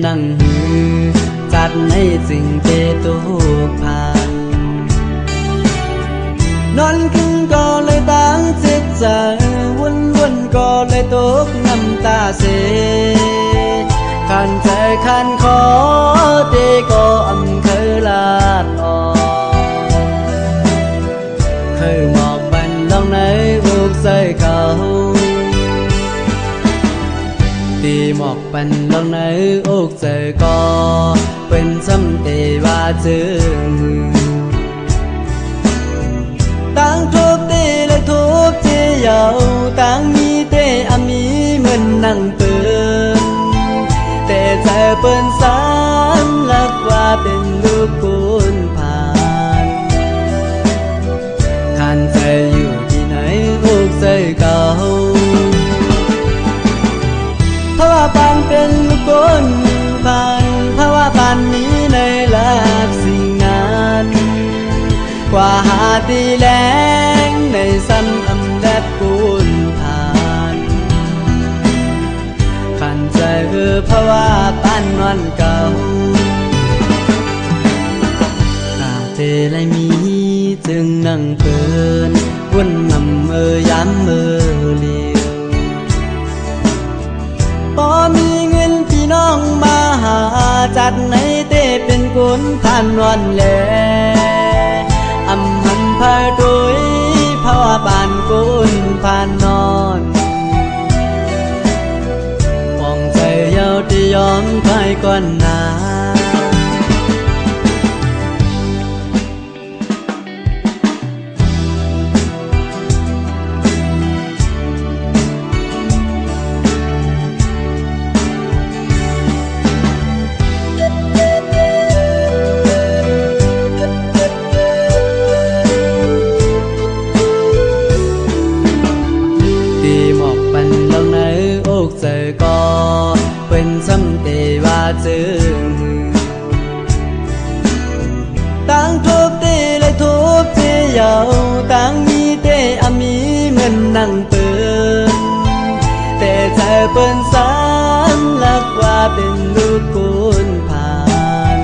นั่งหือจัดในสิ่งเตตุกพันนอนขึ้นก็เลยตั้งจิตใจวุ่นก็เลยตกน้ำตาเสขันใจขันขอเตก็เคยลาดออกเคยหมอกบันลองในอุกใส่เขาตีหมอกบันลองในอุกใส่ก็เป็นซ้ำเตว่าจึงตั้งทุบตีและทุบเจียวตั้งมีเตอมีเหมือนนั่งเปินแต่ใจเปิ้นสารลักว่าเป็นลูกคุณผ่านขันใจอยู่ที่ไหนอุกใส่เก่าเพราะว่าปานเป็นลูกคุณผ่านเพราะว่าปานนี้ในลักสิ่งนั้นกว่าหาตีแรงในซ้ำอำแดดปูนผ่านขันใจเพราะว่าปานนอนเก่าตาเทไรมีจึงนั่งเปินวุ่นนำย้ำเลี้ยวพอมีเงินพี่น้องมาหาจัดในเต้เป็นกุนผ่านวันแลอำหันพาโดยเพราะว่าบ้านกุนผ่านนอนมองใจเยาที่ยอมไปก่อนหน้าใจก็เป็นซ้ำเตว่าจึงตั้งทุบตีเลยทุบเจียวตั้งมีเตอมีเหมือนนั่งเปินแต่ใจเปิ้นสารลักว่าเป็นลูกคุณผ่าน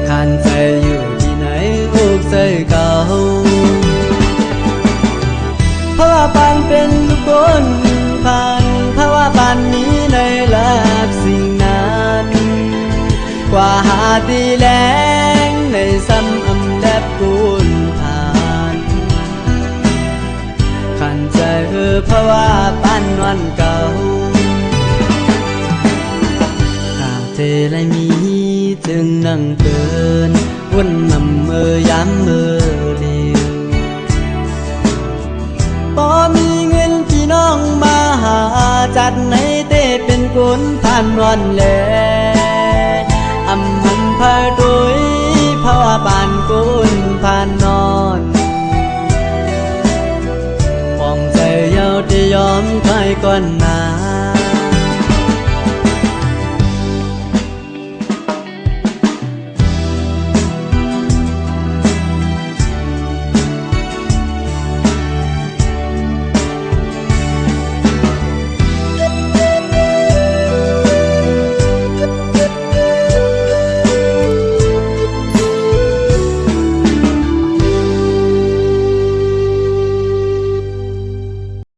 ขันใจอยู่ที่ไหนอุกใส่เก่าเพราะว่าปานเป็นลูกคุณผ่านเพราะว่าปานนี้ในลักสิ่งนั้นกว่าหาตีแรงในซ้ำอำแดดปูนผ่านขันใจเพราะว่าปานนอนเก่าหากเทไรมีจึงนั่งเปินวุ่นนำย้ำเลี้ยวพอมีเงินพี่น้องมาหาจัดในเต้เป็นกุนผ่านวันแลอำหันพาโดยเพราะว่าบ้านกุนผ่านนอนมองใจเยาที่ยอมไปก่อนหน้า